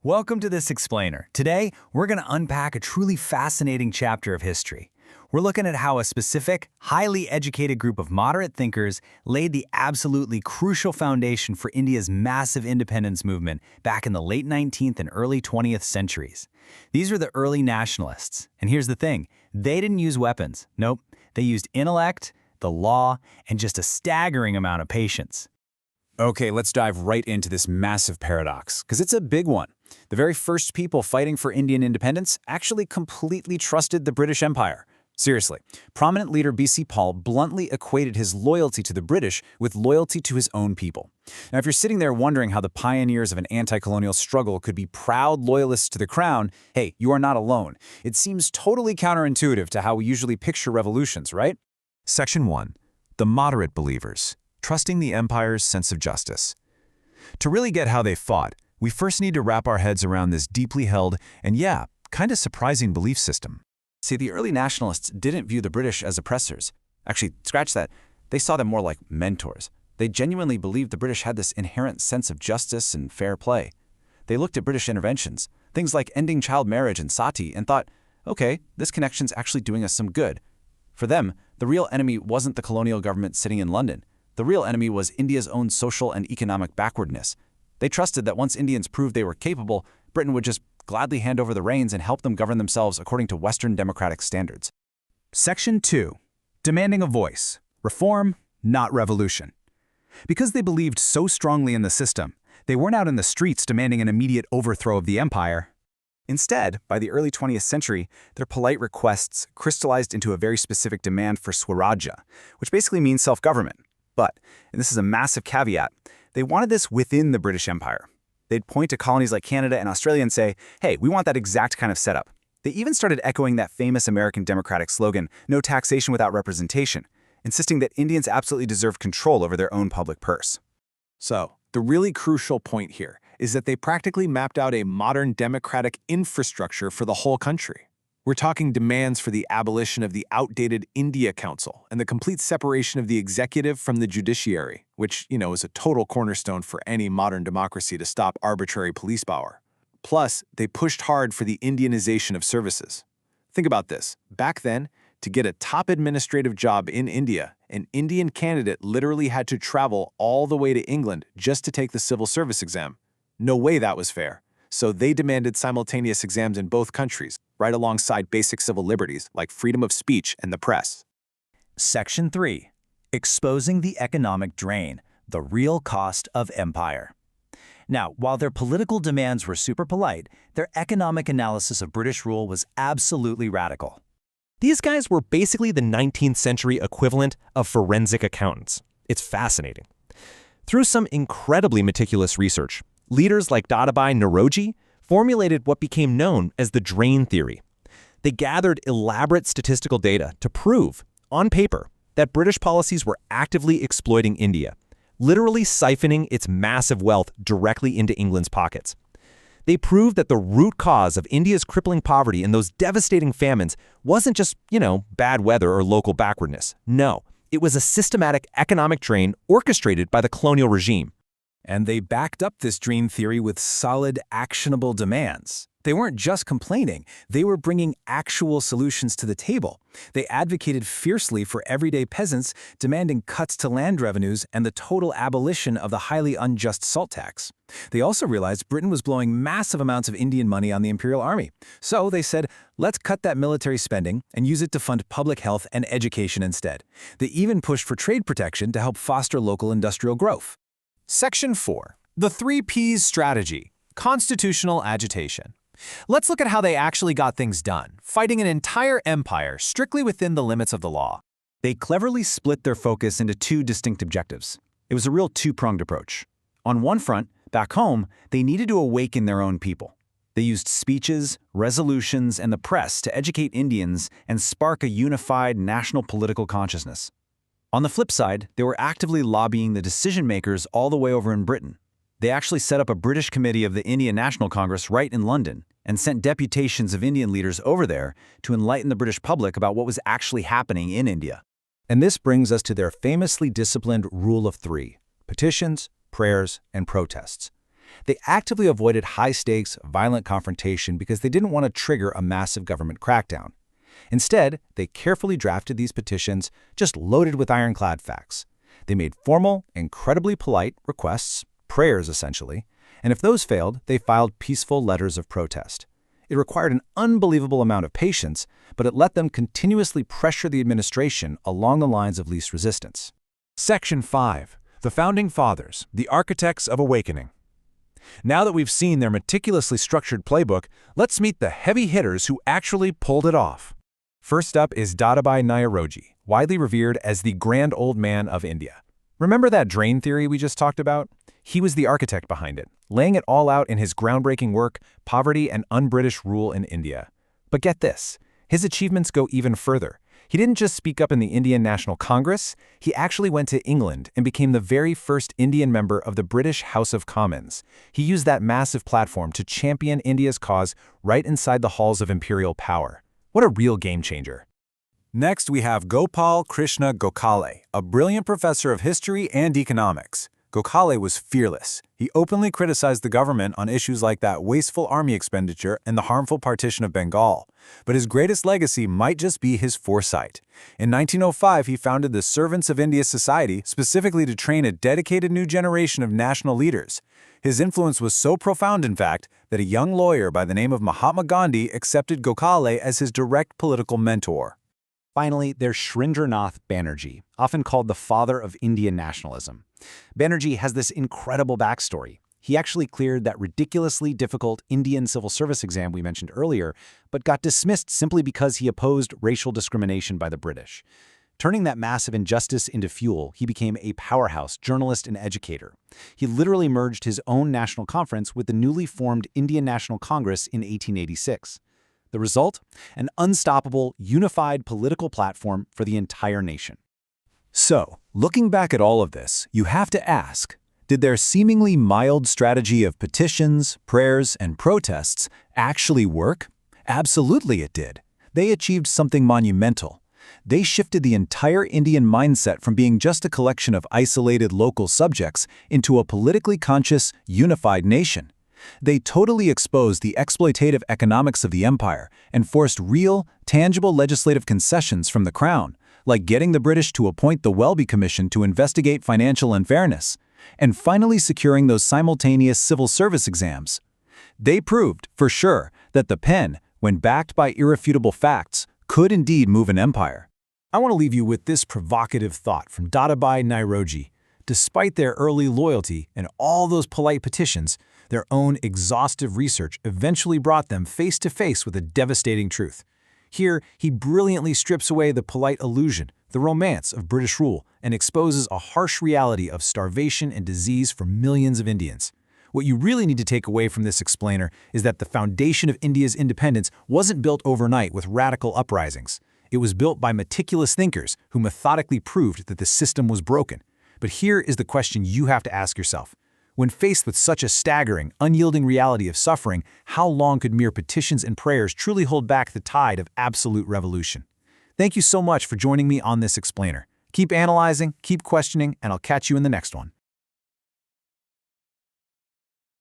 Welcome to this explainer. Today, we're going to unpack a truly fascinating chapter of history. We're looking at how a specific, highly educated group of moderate thinkers laid the absolutely crucial foundation for India's massive independence movement back in the late 19th and early 20th centuries. These were the early nationalists. And here's the thing, they didn't use weapons. Nope, they used intellect, the law, and just a staggering amount of patience. Okay, let's dive right into this massive paradox, because it's a big one. The very first people fighting for Indian independence actually completely trusted the British Empire. Seriously, prominent leader B.C. Paul bluntly equated his loyalty to the British with loyalty to his own people. Now, if you're sitting there wondering how the pioneers of an anti-colonial struggle could be proud loyalists to the crown, hey, you are not alone. It seems totally counterintuitive to how we usually picture revolutions, right? Section 1. The moderate believers, trusting the empire's sense of justice. To really get how they fought, we first need to wrap our heads around this deeply held and, kind of surprising belief system. See, the early nationalists didn't view the British as oppressors. Actually, scratch that. They saw them more like mentors. They genuinely believed the British had this inherent sense of justice and fair play. They looked at British interventions, things like ending child marriage and sati, and thought, okay, this connection's actually doing us some good. For them, the real enemy wasn't the colonial government sitting in London. The real enemy was India's own social and economic backwardness. They trusted that once Indians proved they were capable, Britain would just gladly hand over the reins and help them govern themselves according to Western democratic standards. Section 2. Demanding a voice. Reform, not revolution. Because they believed so strongly in the system, they weren't out in the streets demanding an immediate overthrow of the empire. Instead, by the early 20th century, their polite requests crystallized into a very specific demand for Swarajya, which basically means self-government. But, and this is a massive caveat, they wanted this within the British Empire. They'd point to colonies like Canada and Australia and say, hey, we want that exact kind of setup. They even started echoing that famous American democratic slogan, no taxation without representation, insisting that Indians absolutely deserve control over their own public purse. So, the really crucial point here is that they practically mapped out a modern democratic infrastructure for the whole country. We're talking demands for the abolition of the outdated India Council and the complete separation of the executive from the judiciary, which, is a total cornerstone for any modern democracy to stop arbitrary police power. Plus, they pushed hard for the Indianization of services. Think about this. Back then, to get a top administrative job in India, an Indian candidate literally had to travel all the way to England just to take the civil service exam. No way that was fair. So they demanded simultaneous exams in both countries, right alongside basic civil liberties like freedom of speech and the press. Section 3. Exposing the economic drain, the real cost of empire. Now, while their political demands were super polite, their economic analysis of British rule was absolutely radical. These guys were basically the 19th century equivalent of forensic accountants. It's fascinating. Through some incredibly meticulous research, leaders like Dadabhai Naoroji formulated what became known as the drain theory. They gathered elaborate statistical data to prove, on paper, that British policies were actively exploiting India, literally siphoning its massive wealth directly into England's pockets. They proved that the root cause of India's crippling poverty and those devastating famines wasn't just, bad weather or local backwardness. No, it was a systematic economic drain orchestrated by the colonial regime. And they backed up this drain theory with solid, actionable demands. They weren't just complaining, they were bringing actual solutions to the table. They advocated fiercely for everyday peasants, demanding cuts to land revenues and the total abolition of the highly unjust salt tax. They also realized Britain was blowing massive amounts of Indian money on the Imperial Army. So they said, let's cut that military spending and use it to fund public health and education instead. They even pushed for trade protection to help foster local industrial growth. Section 4. The 3 Ps strategy, constitutional agitation. Let's look at how they actually got things done, fighting an entire empire strictly within the limits of the law. They cleverly split their focus into 2 distinct objectives. It was a real 2-pronged approach. On one front, back home, they needed to awaken their own people. They used speeches, resolutions, and the press to educate Indians and spark a unified national political consciousness. On the flip side, they were actively lobbying the decision-makers all the way over in Britain. They actually set up a British committee of the Indian National Congress right in London and sent deputations of Indian leaders over there to enlighten the British public about what was actually happening in India. And this brings us to their famously disciplined Rule of 3: petitions, prayers, and protests. They actively avoided high-stakes, violent confrontation because they didn't want to trigger a massive government crackdown. Instead, they carefully drafted these petitions, just loaded with ironclad facts. They made formal, incredibly polite requests, prayers essentially, and if those failed, they filed peaceful letters of protest. It required an unbelievable amount of patience, but it let them continuously pressure the administration along the lines of least resistance. Section 5. The Founding Fathers, the Architects of Awakening. Now that we've seen their meticulously structured playbook, let's meet the heavy hitters who actually pulled it off. First up is Dohrao Nairoji, widely revered as the Grand Old Man of India. Remember that drain theory we just talked about? He was the architect behind it, laying it all out in his groundbreaking work, Poverty and Un-British Rule in India. But get this, his achievements go even further. He didn't just speak up in the Indian National Congress, he actually went to England and became the very first Indian member of the British House of Commons. He used that massive platform to champion India's cause right inside the halls of imperial power. What a real game changer. Next, we have Gopal Krishna Gokhale, a brilliant professor of history and economics. Gokhale was fearless. He openly criticized the government on issues like that wasteful army expenditure and the harmful partition of Bengal. But his greatest legacy might just be his foresight. In 1905, he founded the Servants of India Society specifically to train a dedicated new generation of national leaders. His influence was so profound, in fact, that a young lawyer by the name of Mahatma Gandhi accepted Gokhale as his direct political mentor. Finally, there's Shrindranath Banerjee, often called the father of Indian nationalism. Banerjee has this incredible backstory. He actually cleared that ridiculously difficult Indian civil service exam we mentioned earlier, but got dismissed simply because he opposed racial discrimination by the British. Turning that massive injustice into fuel, he became a powerhouse journalist and educator. He literally merged his own national conference with the newly formed Indian National Congress in 1886. The result? An unstoppable, unified political platform for the entire nation. So, looking back at all of this, you have to ask, did their seemingly mild strategy of petitions, prayers, and protests actually work? Absolutely it did. They achieved something monumental. They shifted the entire Indian mindset from being just a collection of isolated local subjects into a politically conscious, unified nation. They totally exposed the exploitative economics of the empire and forced real, tangible legislative concessions from the crown, like getting the British to appoint the Welby Commission to investigate financial unfairness, and finally securing those simultaneous civil service exams. They proved, for sure, that the pen, when backed by irrefutable facts, could indeed move an empire. I want to leave you with this provocative thought from Dohrao Nairoji. Despite their early loyalty and all those polite petitions, their own exhaustive research eventually brought them face to face with a devastating truth. Here, he brilliantly strips away the polite illusion, the romance of British rule, and exposes a harsh reality of starvation and disease for millions of Indians. What you really need to take away from this explainer is that the foundation of India's independence wasn't built overnight with radical uprisings. It was built by meticulous thinkers who methodically proved that the system was broken. But here is the question you have to ask yourself. When faced with such a staggering, unyielding reality of suffering, how long could mere petitions and prayers truly hold back the tide of absolute revolution? Thank you so much for joining me on this explainer. Keep analyzing, keep questioning, and I'll catch you in the next one.